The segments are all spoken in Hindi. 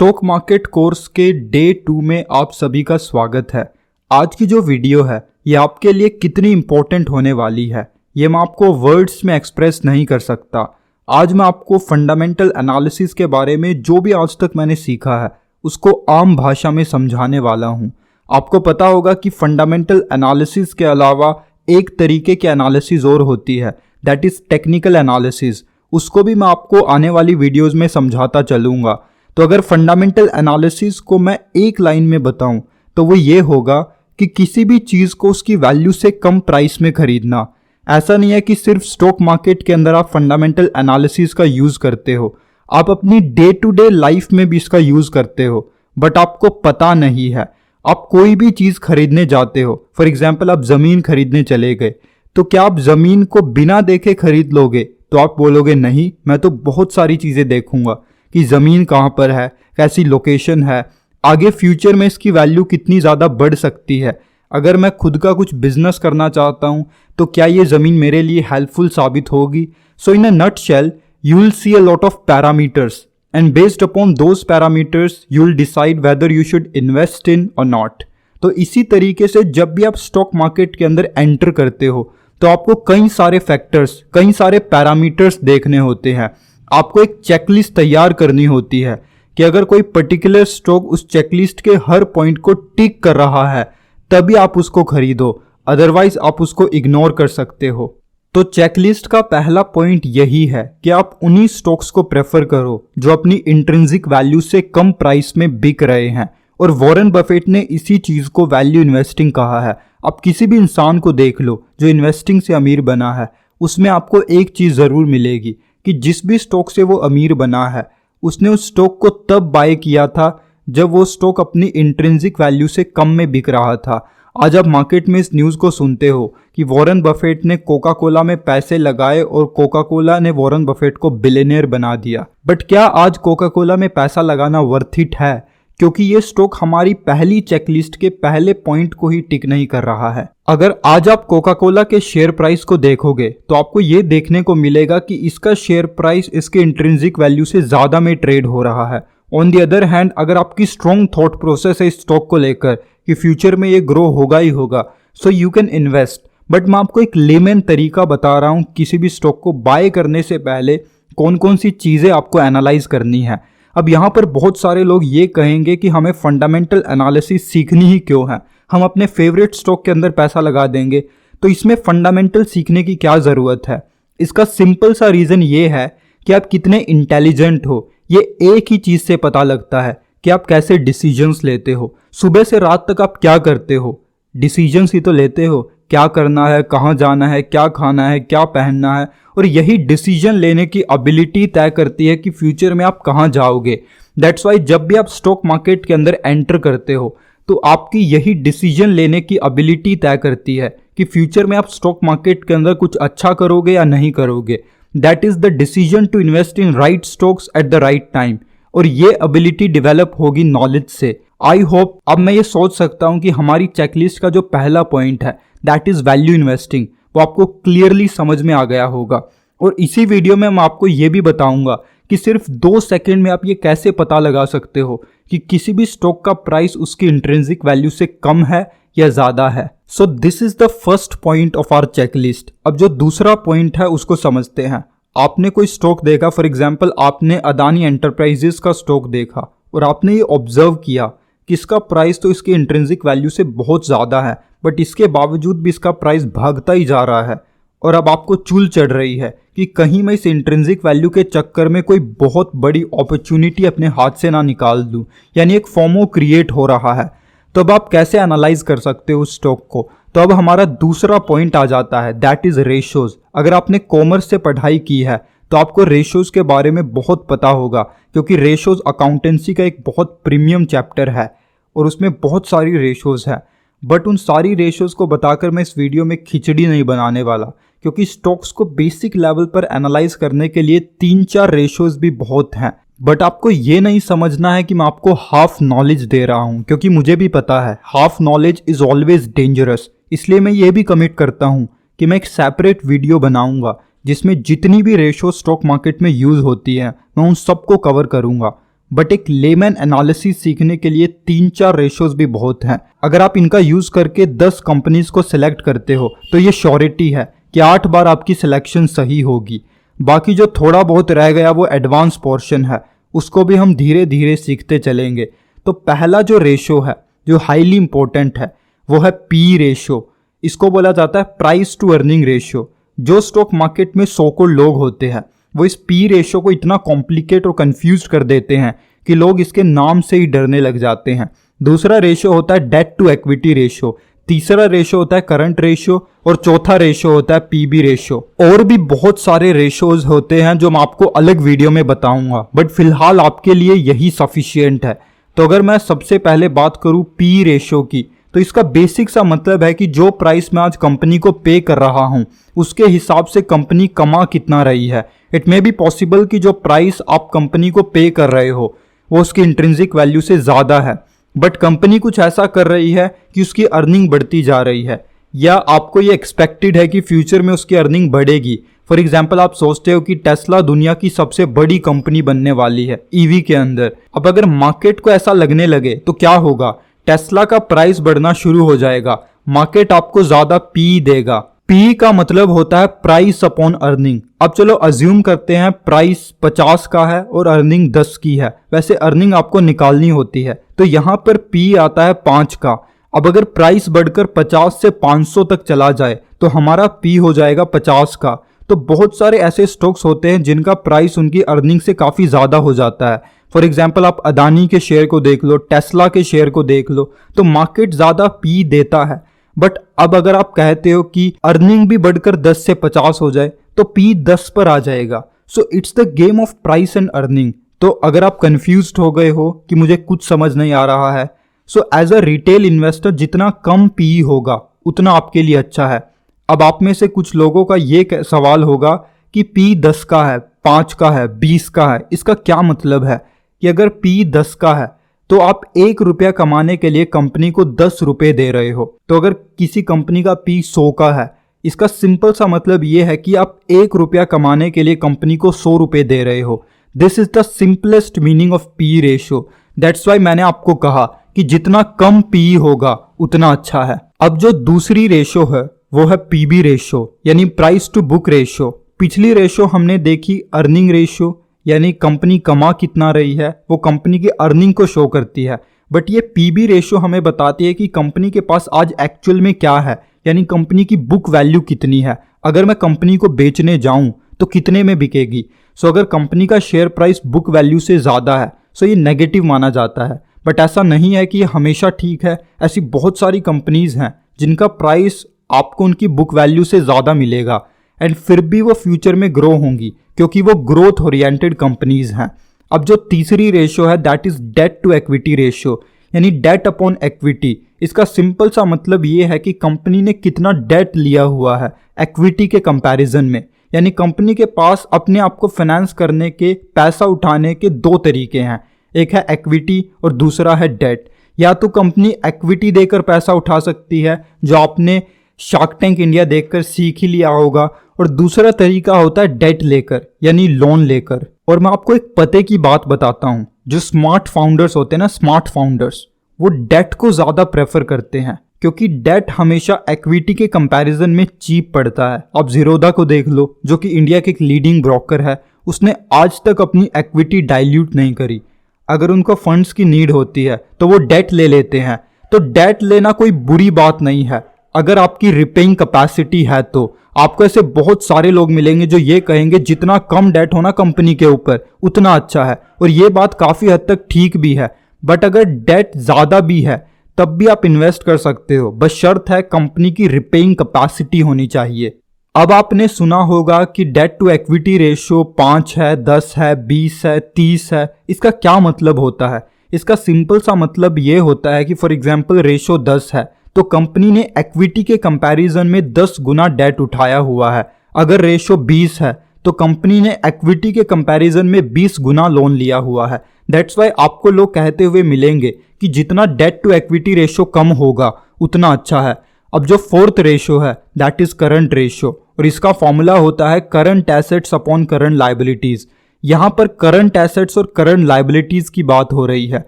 स्टॉक मार्केट कोर्स के डे 2 में आप सभी का स्वागत है। आज की जो वीडियो है ये आपके लिए कितनी इम्पोर्टेंट होने वाली है ये मैं आपको वर्ड्स में एक्सप्रेस नहीं कर सकता। आज मैं आपको फंडामेंटल एनालिसिस के बारे में जो भी आज तक मैंने सीखा है उसको आम भाषा में समझाने वाला हूँ। आपको पता होगा कि फंडामेंटल एनालिसिस के अलावा एक तरीके की एनालिसिस और होती है, दैट इज़ टेक्निकल एनालिसिस। उसको भी मैं आपको आने वाली वीडियोज़ में समझाता चलूँगा। तो अगर फंडामेंटल एनालिसिस को मैं एक लाइन में बताऊं तो वो ये होगा कि किसी भी चीज़ को उसकी वैल्यू से कम प्राइस में खरीदना। ऐसा नहीं है कि सिर्फ स्टॉक मार्केट के अंदर आप फंडामेंटल एनालिसिस का यूज़ करते हो, आप अपनी डे टू डे लाइफ में भी इसका यूज़ करते हो, बट आपको पता नहीं है। आप कोई भी चीज़ खरीदने जाते हो, फॉर एग्जाम्पल आप ज़मीन खरीदने चले गए, तो क्या आप ज़मीन को बिना देखे खरीद लोगे? तो आप बोलोगे नहीं, मैं तो बहुत सारी चीज़ें देखूंगा कि ज़मीन कहाँ पर है, कैसी लोकेशन है, आगे फ्यूचर में इसकी वैल्यू कितनी ज़्यादा बढ़ सकती है। अगर मैं खुद का कुछ बिजनेस करना चाहता हूँ तो क्या ये ज़मीन मेरे लिए हेल्पफुल साबित होगी? So in a nutshell you will see a lot of parameters and based upon those parameters you will decide whether you should invest in और नॉट। तो इसी तरीके से जब भी आप स्टॉक मार्केट के अंदर एंटर करते हो तो आपको कई सारे फैक्टर्स, कई सारे पैरामीटर्स देखने होते हैं। आपको एक चेकलिस्ट तैयार करनी होती है कि अगर कोई पर्टिकुलर स्टॉक उस चेकलिस्ट के हर पॉइंट को टिक कर रहा है तभी आप उसको खरीदो, अदरवाइज आप उसको इग्नोर कर सकते हो। तो चेकलिस्ट का पहला पॉइंट यही है कि आप उन्हीं स्टॉक्स को प्रेफर करो जो अपनी इंट्रिंसिक वैल्यू से कम प्राइस में बिक रहे हैं। और वॉरेन बफेट ने इसी चीज को वैल्यू इन्वेस्टिंग कहा है। आप किसी भी इंसान को देख लो जो इन्वेस्टिंग से अमीर बना है, उसमें आपको एक चीज जरूर मिलेगी कि जिस भी स्टॉक से वो अमीर बना है उसने उस स्टॉक को तब बाय किया था जब वो स्टॉक अपनी इंट्रिंसिक वैल्यू से कम में बिक रहा था। आज आप मार्केट में इस न्यूज़ को सुनते हो कि वॉरेन बफेट ने कोका कोला में पैसे लगाए और कोका कोला ने वॉरेन बफेट को बिलियनियर बना दिया। बट क्या आज कोका कोला में पैसा लगाना वर्थ इट है? क्योंकि ये स्टॉक हमारी पहली चेकलिस्ट के पहले पॉइंट को ही टिक नहीं कर रहा है। अगर आज आप कोका कोला के शेयर प्राइस को देखोगे तो आपको ये देखने को मिलेगा कि इसका शेयर प्राइस इसके इंट्रिंसिक वैल्यू से ज़्यादा में ट्रेड हो रहा है। ऑन दी अदर हैंड, अगर आपकी स्ट्रॉन्ग थॉट प्रोसेस है इस स्टॉक को लेकर कि फ्यूचर में ये ग्रो होगा ही होगा, so you can invest. But मैं आपको एक लेमन तरीका बता रहा हूँ किसी भी स्टॉक को बाय करने से पहले कौन कौन सी चीज़ें आपको एनालाइज करनी है। अब यहाँ पर बहुत सारे लोग ये कहेंगे कि हमें फंडामेंटल एनालिसिस सीखनी ही क्यों है, हम अपने फेवरेट स्टॉक के अंदर पैसा लगा देंगे, तो इसमें फंडामेंटल सीखने की क्या ज़रूरत है? इसका सिंपल सा रीज़न ये है कि आप कितने इंटेलिजेंट हो। ये एक ही चीज़ से पता लगता है कि आप कैसे डिसीजंस लेते हो। सुबह से रात तक आप क्या करते हो? डिसीजंस ही तो लेते हो, क्या करना है, कहाँ जाना है, क्या खाना है, क्या पहनना है। और यही डिसीजन लेने की एबिलिटी तय करती है कि फ्यूचर में आप कहाँ जाओगे। दैट्स वाई जब भी आप स्टॉक मार्केट के अंदर एंटर करते हो तो आपकी यही डिसीजन लेने की एबिलिटी तय करती है कि फ्यूचर में आप स्टॉक मार्केट के अंदर कुछ अच्छा करोगे या नहीं करोगे। That is the decision to invest in right stocks at the right time. और ये एबिलिटी डेवलप होगी नॉलेज से। आई होप अब मैं ये सोच सकता हूँ कि हमारी चेकलिस्ट का जो पहला पॉइंट है दैट इज वैल्यू इन्वेस्टिंग, वो आपको क्लियरली समझ में आ गया होगा। और इसी वीडियो में मैं आपको ये भी बताऊंगा कि सिर्फ 2 सेकंड में आप ये कैसे पता लगा सकते हो कि किसी भी स्टॉक का प्राइस उसकी इंट्रिंसिक वैल्यू से कम है या ज़्यादा है। So this is the first point of our checklist. अब जो दूसरा पॉइंट है उसको समझते हैं। आपने कोई स्टॉक देखा, फॉर एग्जाम्पल आपने अदानी एंटरप्राइजेस का स्टॉक देखा और आपने ये ऑब्जर्व किया कि इसका प्राइस तो इसकी इंट्रिंसिक वैल्यू से बहुत ज़्यादा है, बट इसके बावजूद भी इसका प्राइस भागता ही जा रहा है। और अब आपको चूल चढ़ रही है कि कहीं मैं इस इंट्रिंसिक वैल्यू के चक्कर में कोई बहुत बड़ी अपॉर्चुनिटी अपने हाथ से ना निकाल दूं, यानी एक फोमो क्रिएट हो रहा है। तो अब आप कैसे एनालाइज कर सकते हो उस स्टॉक को? तो अब हमारा दूसरा पॉइंट आ जाता है, दैट इज रेशोज। अगर आपने कॉमर्स से पढ़ाई की है तो आपको रेशोज के बारे में बहुत पता होगा, क्योंकि रेशोज अकाउंटेंसी का एक बहुत प्रीमियम चैप्टर है और उसमें बहुत सारी रेशोज है। बट उन सारी रेशोज को बताकर मैं इस वीडियो में खिचड़ी नहीं बनाने वाला, क्योंकि स्टॉक्स को बेसिक लेवल पर एनालाइज करने के लिए 3-4 रेशोज भी बहुत हैं। बट आपको ये नहीं समझना है कि मैं आपको हाफ नॉलेज दे रहा हूँ, क्योंकि मुझे भी पता है half knowledge is always dangerous. इसलिए मैं ये भी कमिट करता हूँ कि मैं एक सेपरेट वीडियो बनाऊंगा जिसमें जितनी भी रेशो स्टॉक मार्केट में यूज होती है मैं उन सबको कवर करूंगा। बट एक लेमैन एनालिसिस सीखने के लिए 3-4 रेशोज भी बहुत हैं। अगर आप इनका यूज करके 10 कंपनीज को सिलेक्ट करते हो तो ये श्योरिटी है कि 8 बार आपकी सिलेक्शन सही होगी। बाकी जो थोड़ा बहुत रह गया वो एडवांस पोर्शन है, उसको भी हम धीरे धीरे सीखते चलेंगे। तो पहला जो रेशो है जो हाईली इंपॉर्टेंट है वो है पी रेशो। इसको बोला जाता है प्राइस टू अर्निंग रेशियो। जो स्टॉक मार्केट में 100 लोग होते हैं वो इस पी रेशो को इतना कॉम्प्लिकेट और कंफ्यूज कर देते हैं कि लोग इसके नाम से ही डरने लग जाते हैं। दूसरा रेशो होता है डेट टू इक्विटी रेशो, तीसरा रेशो होता है करंट रेशो और चौथा रेशो होता है पीबी रेशो। और भी बहुत सारे रेशोज होते हैं जो मैं आपको अलग वीडियो में बताऊंगा, बट फिलहाल आपके लिए यही सफिशिएंट है। तो अगर मैं सबसे पहले बात करूं पी रेशो की, तो इसका बेसिक सा मतलब है कि जो प्राइस मैं आज कंपनी को पे कर रहा हूं उसके हिसाब से कंपनी कमा कितना रही है। इट मे बी पॉसिबल कि जो प्राइस आप कंपनी को पे कर रहे हो वो उसकी इंट्रिंसिक वैल्यू से ज़्यादा है, बट कंपनी कुछ ऐसा कर रही है कि उसकी अर्निंग बढ़ती जा रही है, या आपको ये एक्सपेक्टेड है कि फ्यूचर में उसकी अर्निंग बढ़ेगी। फॉर एग्जाम्पल आप सोचते हो कि टेस्ला दुनिया की सबसे बड़ी कंपनी बनने वाली है ईवी के अंदर। अब अगर मार्केट को ऐसा लगने लगे तो क्या होगा, टेस्ला का प्राइस बढ़ना शुरू हो जाएगा, मार्केट आपको ज्यादा पी देगा। पी का मतलब होता है प्राइस अपॉन अर्निंग। अब चलो अज्यूम करते हैं प्राइस 50 का है और अर्निंग 10 की है। वैसे अर्निंग आपको निकालनी होती है, तो यहां पर पी आता है 5 का। अब अगर प्राइस बढ़कर 50 से 500 तक चला जाए तो हमारा पी हो जाएगा 50 का। तो बहुत सारे ऐसे स्टॉक्स होते हैं जिनका प्राइस उनकी अर्निंग से काफी ज्यादा हो जाता है। फॉर एग्जाम्पल आप अदानी के शेयर को देख लो, टेस्ला के शेयर को देख लो, तो मार्केट ज्यादा पी देता है। बट अब अगर आप कहते हो कि अर्निंग भी बढ़कर 10 से 50 हो जाए तो पी 10 पर आ जाएगा। So it's the game of price and earning. तो अगर आप कंफ्यूज्ड हो गए हो कि मुझे कुछ समझ नहीं आ रहा है, so as a retail investor जितना कम पी होगा उतना आपके लिए अच्छा है। अब आप में से कुछ लोगों का ये सवाल होगा कि पी 10 का है, 5 का है, 20 का है, इसका क्या मतलब है? कि अगर पी 10 का है तो आप 1 रुपया कमाने के लिए कंपनी को 10 रुपए दे रहे हो। तो अगर किसी कंपनी का पी 100 का है, इसका सिंपल सा मतलब ये है कि आप 1 रुपया कमाने के लिए कंपनी को 100 रुपए दे रहे हो। This is the simplest meaning of P ratio. That's why मैंने आपको कहा कि जितना कम पी होगा उतना अच्छा है। अब जो दूसरी रेशो है वो है पीबी रेशो, यानी प्राइस टू बुक रेशो। पिछली रेशो हमने देखी अर्निंग रेशो, यानी कंपनी कमा कितना रही है, वो कंपनी की अर्निंग को शो करती है। बट ये पीबी रेशो हमें बताती है कि कंपनी के पास आज एक्चुअल में क्या है, यानी कंपनी की बुक वैल्यू कितनी है। अगर मैं कंपनी को बेचने जाऊं तो कितने में बिकेगी। सो अगर कंपनी का शेयर प्राइस बुक वैल्यू से ज़्यादा है सो ये नेगेटिव माना जाता है। बट ऐसा नहीं है कि ये हमेशा ठीक है। ऐसी बहुत सारी कंपनीज हैं जिनका प्राइस आपको उनकी बुक वैल्यू से ज़्यादा मिलेगा एंड फिर भी वो फ्यूचर में ग्रो होंगी क्योंकि वो ग्रोथ ओरिएंटेड कंपनीज हैं। अब जो तीसरी रेशो है that is debt to equity ratio, यानी डेट अपॉन इक्विटी। इसका सिंपल सा मतलब ये है कि कंपनी ने कितना डेट लिया हुआ है इक्विटी के कंपैरिजन में। यानी कंपनी के पास अपने आप को फाइनेंस करने के, पैसा उठाने के 2 तरीके हैं, एक है इक्विटी और दूसरा है डेट। या तो कंपनी इक्विटी देकर पैसा उठा सकती है, जो आपने शार्क टैंक इंडिया देखकर सीख ही लिया होगा, और दूसरा तरीका होता है डेट लेकर, यानी लोन लेकर। और मैं आपको एक पते की बात बताता हूं, जो स्मार्ट फाउंडर्स होते हैं ना, स्मार्ट फाउंडर्स, वो डेट को ज्यादा प्रेफर करते हैं क्योंकि डेट हमेशा इक्विटी के कंपैरिजन में चीप पड़ता है। आप जीरोधा को देख लो, जो कि इंडिया के एक लीडिंग ब्रोकर है, उसने आज तक अपनी इक्विटी डाइल्यूट नहीं करी। अगर उनको फंड्स की नीड होती है तो वो डेट ले लेते हैं। तो डेट लेना कोई बुरी बात नहीं है अगर आपकी रिपेइंग कैपेसिटी है। तो आपको ऐसे बहुत सारे लोग मिलेंगे जो ये कहेंगे जितना कम डेट होना कंपनी के ऊपर उतना अच्छा है, और ये बात काफी हद तक ठीक भी है। बट अगर डेट ज्यादा भी है तब भी आप इन्वेस्ट कर सकते हो, बस शर्त है कंपनी की रिपेइंग कैपेसिटी होनी चाहिए। अब आपने सुना होगा कि डेट टू इक्विटी रेशियो 5 है, 10 है, 20 है, 30 है। इसका क्या मतलब होता है? इसका सिंपल सा मतलब ये होता है कि फॉर एग्जाम्पल रेशियो 10 है तो कंपनी ने इक्विटी के कंपैरिजन में 10 गुना डेट उठाया हुआ है। अगर रेशियो 20 है तो कंपनी ने इक्विटी के कंपैरिजन में 20 गुना लोन लिया हुआ है। दैट्स वाई आपको लोग कहते हुए मिलेंगे कि जितना डेट टू इक्विटी रेशियो कम होगा उतना अच्छा है। अब जो फोर्थ रेशियो है दैट इज करंट रेशियो, और इसका फॉर्मूला होता है current assets upon current liabilities, यहाँ पर करंट एसेट्स और करंट लायबिलिटीज की बात हो रही है,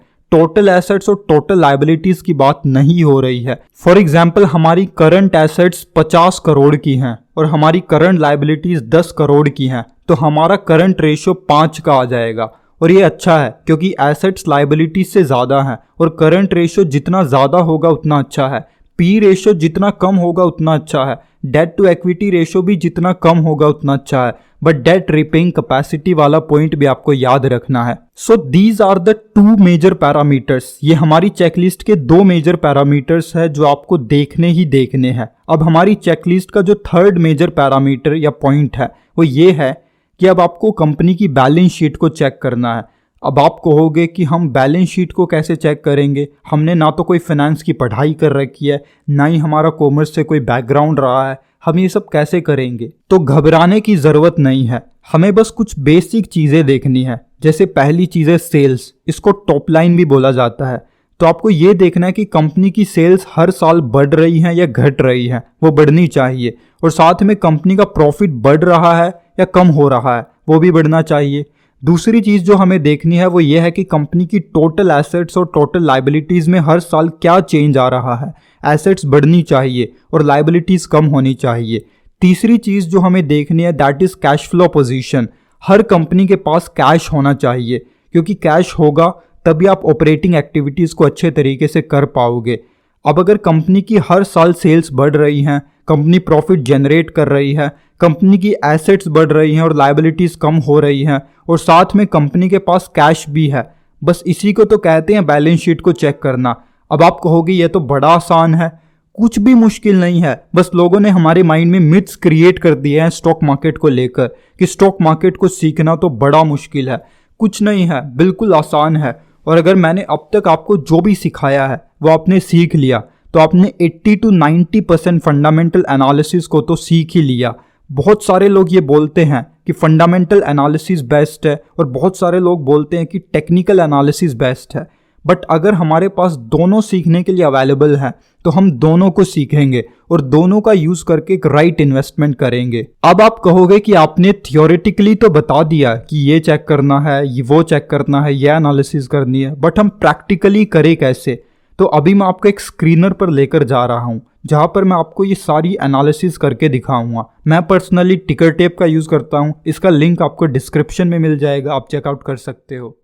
टोटल एसेट्स और टोटल लायबिलिटीज की बात नहीं हो रही है। फॉर एग्जाम्पल हमारी करंट एसेट्स 50 करोड़ की हैं और हमारी करंट लायबिलिटीज 10 करोड़ की हैं, तो हमारा करंट रेशियो 5 का आ जाएगा। और ये अच्छा है क्योंकि एसेट्स लायबिलिटीज से ज़्यादा हैं और करंट रेशियो जितना ज़्यादा होगा उतना अच्छा है, पी रेशियो जितना कम होगा उतना अच्छा है, डेट टू इक्विटी रेशियो भी जितना कम होगा उतना अच्छा है। बट डेट रिपेइंग कैपेसिटी वाला पॉइंट भी आपको याद रखना है। So these are the 2 major parameters. ये हमारी चेकलिस्ट के 2 मेजर पैरामीटर्स है जो आपको देखने ही देखने हैं। अब हमारी चेकलिस्ट का जो 3rd मेजर पैरामीटर या पॉइंट है वो ये है कि अब आपको कंपनी की बैलेंस शीट को चेक करना है। अब आप कहोगे कि हम बैलेंस शीट को कैसे चेक करेंगे, हमने ना तो कोई फाइनेंस की पढ़ाई कर रखी है, ना ही हमारा कॉमर्स से कोई बैकग्राउंड रहा है, हम ये सब कैसे करेंगे। तो घबराने की ज़रूरत नहीं है, हमें बस कुछ बेसिक चीज़ें देखनी है। जैसे पहली चीज़ है सेल्स, इसको टॉप लाइन भी बोला जाता है। तो आपको ये देखना है कि कंपनी की सेल्स हर साल बढ़ रही हैं या घट रही हैं, वो बढ़नी चाहिए। और साथ में कंपनी का प्रॉफिट बढ़ रहा है या कम हो रहा है, वो भी बढ़ना चाहिए। दूसरी चीज़ जो हमें देखनी है वो ये है कि कंपनी की टोटल एसेट्स और टोटल लायबिलिटीज़ में हर साल क्या चेंज आ रहा है। एसेट्स बढ़नी चाहिए और लायबिलिटीज़ कम होनी चाहिए। तीसरी चीज़ जो हमें देखनी है that is cash flow position. Her company के पास कैश होना चाहिए, क्योंकि कैश होगा तभी आप ऑपरेटिंग एक्टिविटीज़ को अच्छे तरीके से कर पाओगे। अब अगर कंपनी की हर साल सेल्स बढ़ रही हैं, कंपनी प्रॉफिट जनरेट कर रही है, कंपनी की एसेट्स बढ़ रही हैं और लायबिलिटीज़ कम हो रही हैं, और साथ में कंपनी के पास कैश भी है, बस इसी को तो कहते हैं बैलेंस शीट को चेक करना। अब आप कहोगे ये तो बड़ा आसान है। कुछ भी मुश्किल नहीं है, बस लोगों ने हमारे माइंड में मिथ्स क्रिएट कर दिए हैं स्टॉक मार्केट को लेकर कि स्टॉक मार्केट को सीखना तो बड़ा मुश्किल है। कुछ नहीं है, बिल्कुल आसान है। और अगर मैंने अब तक आपको जो भी सिखाया है वो आपने सीख लिया तो आपने 80 to 90% फंडामेंटल एनालिसिस को तो सीख ही लिया। बहुत सारे लोग ये बोलते हैं कि फंडामेंटल एनालिसिस बेस्ट है और बहुत सारे लोग बोलते हैं कि टेक्निकल एनालिसिस बेस्ट है। बट अगर हमारे पास दोनों सीखने के लिए अवेलेबल है तो हम दोनों को सीखेंगे और दोनों का यूज़ करके एक राइट इन्वेस्टमेंट करेंगे। अब आप कहोगे कि आपने थियोरेटिकली तो बता दिया कि ये चेक करना है, ये वो चेक करना है, ये एनालिसिस करनी है, बट हम प्रैक्टिकली करें कैसे। तो अभी मैं आपको एक स्क्रीनर पर लेकर जा रहा हूँ जहाँ पर मैं आपको ये सारी एनालिसिस करके दिखाऊंगा। मैं पर्सनली टिकर टेप का यूज़ करता हूँ, इसका लिंक आपको डिस्क्रिप्शन में मिल जाएगा, आप चेकआउट कर सकते हो।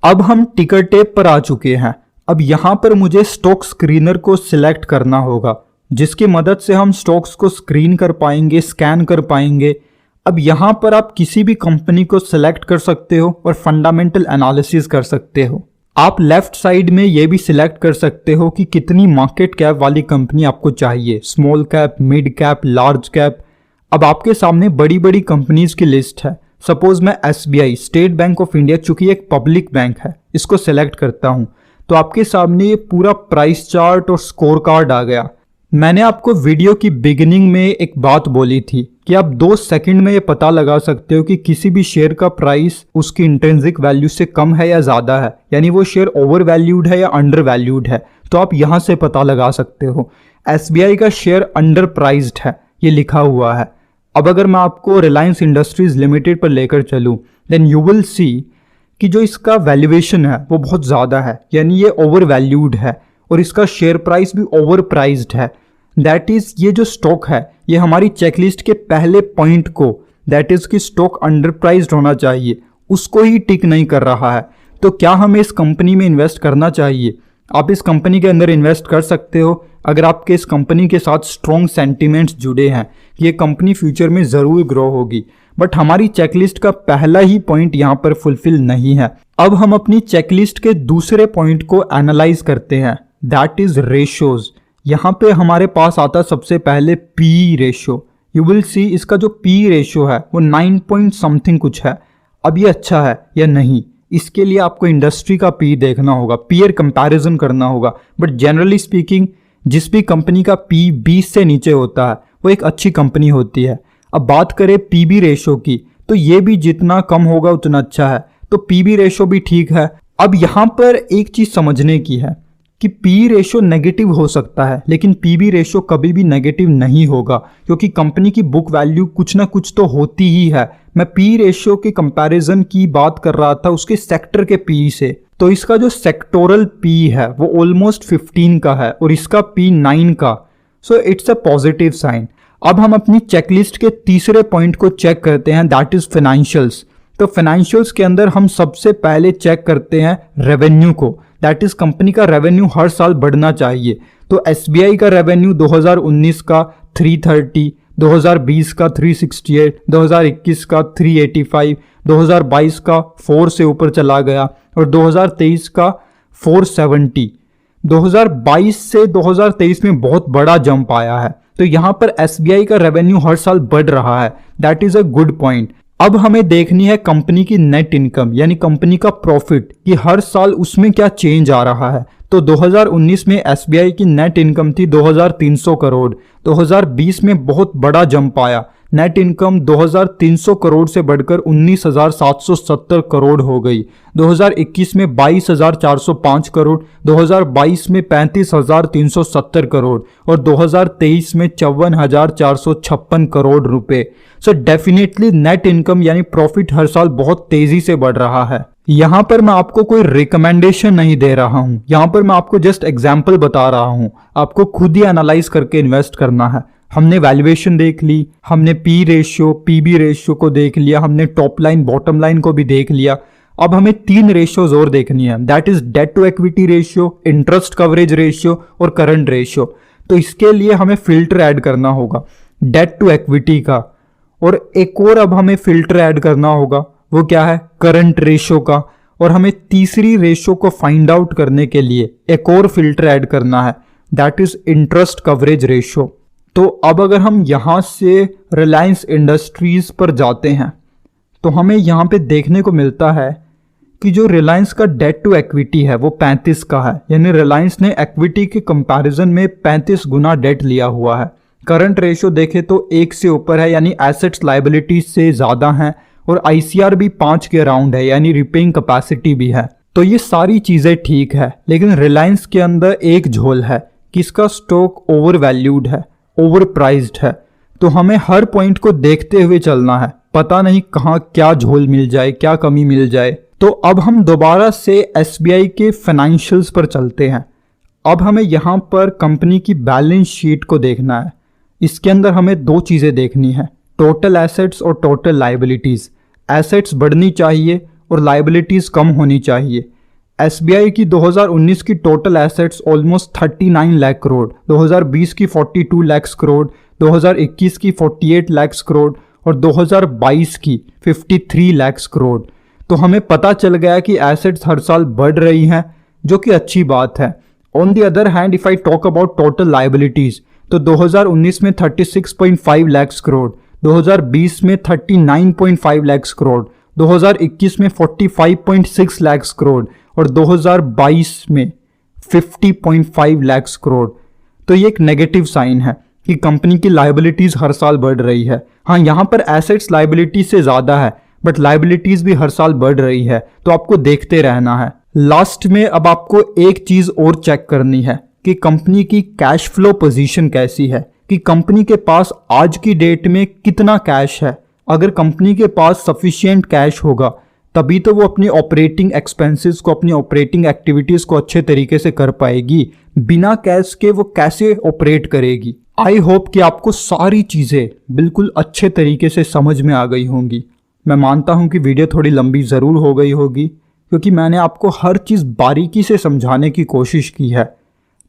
अब हम टिकर टेप पर आ चुके हैं। अब यहाँ पर मुझे स्टॉक स्क्रीनर को सिलेक्ट करना होगा, जिसकी मदद से हम स्टॉक्स को स्क्रीन कर पाएंगे, स्कैन कर पाएंगे। अब यहाँ पर आप किसी भी कंपनी को सिलेक्ट कर सकते हो और फंडामेंटल एनालिसिस कर सकते हो। आप लेफ्ट साइड में ये भी सिलेक्ट कर सकते हो कि कितनी मार्केट कैप वाली कंपनी आपको चाहिए, small cap, mid cap, large cap. अब आपके सामने बड़ी बड़ी कंपनीज की लिस्ट है। सपोज मैं SBI, state bank of India, चूंकि एक पब्लिक बैंक है, इसको सेलेक्ट करता हूं, तो आपके सामने ये पूरा प्राइस चार्ट और स्कोर कार्ड आ गया। मैंने आपको वीडियो की बिगिनिंग में एक बात बोली थी कि आप 2 सेकंड में ये पता लगा सकते हो कि किसी भी शेयर का प्राइस उसकी इंट्रिंसिक वैल्यू से कम है या ज़्यादा है, यानी वो शेयर ओवर वैल्यूड है या अंडर वैल्यूड है। तो आप यहाँ से पता लगा सकते हो। SBI का शेयर अंडर प्राइस्ड है, ये लिखा हुआ है। अब अगर मैं आपको रिलायंस इंडस्ट्रीज लिमिटेड पर लेकर चलूँ, देन यू विल सी कि जो इसका वैल्यूएशन है वो बहुत ज़्यादा है, यानी ये ओवर वैल्यूड है और इसका शेयर प्राइस भी ओवर प्राइस्ड है। दैट इज़ ये जो स्टॉक है ये हमारी चेकलिस्ट के पहले पॉइंट को, दैट इज़ कि स्टॉक अंडर प्राइस्ड होना चाहिए, उसको ही टिक नहीं कर रहा है। तो क्या हमें इस कंपनी में इन्वेस्ट करना चाहिए? आप इस कंपनी के अंदर इन्वेस्ट कर सकते हो अगर आपके इस कंपनी के साथ स्ट्रॉन्ग सेंटिमेंट्स जुड़े हैं कि ये कंपनी फ्यूचर में ज़रूर ग्रो होगी। बट हमारी चेकलिस्ट का पहला ही पॉइंट यहाँ पर फुलफिल नहीं है। अब हम अपनी चेकलिस्ट के दूसरे पॉइंट को एनालाइज करते हैं, दैट इज़ रेशियोज। यहाँ पे हमारे पास आता सबसे पहले पी रेशियो। यू विल सी इसका जो पी रेशियो है वो 9 पॉइंट समथिंग कुछ है। अब ये अच्छा है या नहीं, इसके लिए आपको इंडस्ट्री का पी देखना होगा, पीयर कंपैरिजन करना होगा। बट जनरली स्पीकिंग जिस भी कंपनी का पी 20 से नीचे होता है वो एक अच्छी कंपनी होती है। अब बात करें पीबी रेशियो की, तो ये भी जितना कम होगा उतना अच्छा है, तो पीबी रेशियो भी ठीक है। अब यहाँ पर एक चीज़ समझने की है, कि पी रेशो नेगेटिव हो सकता है लेकिन पीबी रेशो कभी भी नेगेटिव नहीं होगा, क्योंकि कंपनी की बुक वैल्यू कुछ ना कुछ तो होती ही है। मैं पी रेशो के कंपैरिजन की बात कर रहा था उसके सेक्टर के पी से, तो इसका जो सेक्टोरल पी है वो ऑलमोस्ट 15 का है और इसका पी 9 का। So it's a positive sign. अब हम अपनी चेकलिस्ट के तीसरे पॉइंट को चेक करते हैं, दैट इज फाइनेंशियल्स। तो फाइनेंशियल्स के अंदर हम सबसे पहले चेक करते हैं रेवेन्यू को, दैट इज कंपनी का रेवेन्यू हर साल बढ़ना चाहिए। तो एसबीआई का रेवेन्यू 2019 का 330, 2020 का 368, 2021 का 385, 2022 का 4 से ऊपर चला गया और 2023 का 470। 2022 से 2023 में बहुत बड़ा जंप आया है, तो यहां पर एसबीआई का रेवेन्यू हर साल बढ़ रहा है, that is a good point. अब हमें देखनी है कंपनी की नेट इनकम यानी कंपनी का प्रॉफिट कि हर साल उसमें क्या चेंज आ रहा है। तो 2019 में एसबीआई की नेट इनकम थी 2300 करोड़, 2020 में बहुत बड़ा जंप आया, नेट इनकम 2300 करोड़ से बढ़कर 19,770 करोड़ हो गई। 2021 में 22,405 करोड़, 2022 में 35,370 करोड़ और 2023 में 54,456 करोड़ रुपए। सो डेफिनेटली नेट इनकम यानी प्रॉफिट हर साल बहुत तेजी से बढ़ रहा है। यहां पर मैं आपको कोई रिकमेंडेशन नहीं दे रहा हूं, यहां पर मैं आपको जस्ट एग्जाम्पल बता रहा हूं, आपको खुद ही एनालाइज करके इन्वेस्ट करना है। हमने वैल्यूएशन देख ली, हमने पी रेशियो पीबी रेशियो को देख लिया, हमने टॉप लाइन बॉटम लाइन को भी देख लिया। अब हमें 3 रेशियोज और देखनी है, that is debt to equity ratio, interest coverage ratio और करंट रेशियो। तो इसके लिए हमें फिल्टर ऐड करना होगा डेट टू इक्विटी का, और एक और अब हमें फिल्टर ऐड करना होगा, वो क्या है, करंट रेशियो का। और हमें तीसरी रेशियो को फाइंड आउट करने के लिए एक और फिल्टर ऐड करना है, that is interest coverage ratio. तो अब अगर हम यहां से रिलायंस इंडस्ट्रीज पर जाते हैं तो हमें यहां पे देखने को मिलता है कि जो रिलायंस का डेट टू इक्विटी है वो 35 का है, यानी रिलायंस ने इक्विटी के कंपैरिजन में 35 गुना डेट लिया हुआ है। करंट रेशियो देखें तो 1 से ऊपर है, यानी एसेट्स लायबिलिटीज से ज्यादा हैं, और आईसीआर भी 5 के अराउंड है, यानी रिपेइंग कैपेसिटी भी है। तो ये सारी चीजें ठीक है, लेकिन रिलायंस के अंदर एक झोल है कि इसका स्टॉक ओवर वैल्यूड है, ओवर प्राइज्ड है। तो हमें हर पॉइंट को देखते हुए चलना है, पता नहीं कहाँ क्या झोल मिल जाए, क्या कमी मिल जाए। तो अब हम दोबारा से एसबीआई के फाइनेंशियल्स पर चलते हैं। अब हमें यहाँ पर कंपनी की बैलेंस शीट को देखना है। इसके अंदर हमें 2 चीज़ें देखनी है, टोटल एसेट्स और टोटल लाइबिलिटीज़। एसेट्स बढ़नी चाहिए और लाइबिलिटीज़ कम होनी चाहिए। एसबीआई की 2019 की total assets almost 39 lakh crore, 2020 की 42 लाख करोड़, 2021 की 48 लाख करोड़ और 2022 की 53 लाख करोड़। तो हमें पता चल गया कि एसेट्स हर साल बढ़ रही हैं, जो कि अच्छी बात है। On the other hand if I talk about total liabilities, तो 2019 में 36.5 लाख करोड़, 2020 में 39.5 लाख करोड़, 2021 में 45.6 लाख करोड़ और 2022 में 50.5 लाख करोड़। तो ये एक नेगेटिव साइन है कि कंपनी की लाइबिलिटीज हर साल बढ़ रही है। हाँ, यहाँ पर एसेट्स लाइबिलिटी से ज़्यादा है, बट लाइबिलिटीज भी हर साल बढ़ रही है, तो आपको देखते रहना है। लास्ट में अब आपको एक चीज़ और चेक करनी है कि कंपनी की कैश फ्लो पोजीशन कैसी है, कि कंपनी के पास आज की डेट में कितना कैश है। अगर कंपनी के पास सफिशिएंट कैश होगा तभी तो वो अपनी ऑपरेटिंग एक्सपेंसेस को, अपनी ऑपरेटिंग एक्टिविटीज़ को अच्छे तरीके से कर पाएगी। बिना कैश के वो कैसे ऑपरेट करेगी। आई होप कि आपको सारी चीज़ें बिल्कुल अच्छे तरीके से समझ में आ गई होंगी। मैं मानता हूं कि वीडियो थोड़ी लंबी ज़रूर हो गई होगी, क्योंकि मैंने आपको हर चीज़ बारीकी से समझाने की कोशिश की है।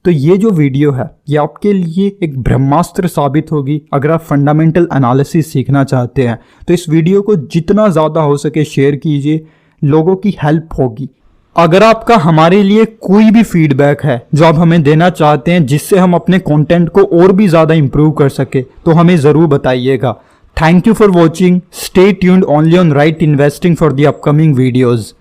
तो ये जो वीडियो है ये आपके लिए एक ब्रह्मास्त्र साबित होगी। अगर आप फंडामेंटल एनालिसिस सीखना चाहते हैं तो इस वीडियो को जितना ज़्यादा हो सके शेयर कीजिए, लोगों की हेल्प होगी। अगर आपका हमारे लिए कोई भी फीडबैक है जो आप हमें देना चाहते हैं जिससे हम अपने कंटेंट को और भी ज़्यादा इंप्रूव कर सके, तो हमें ज़रूर बताइएगा। Thank you for watching. Stay tuned only on Right Investing for the upcoming videos.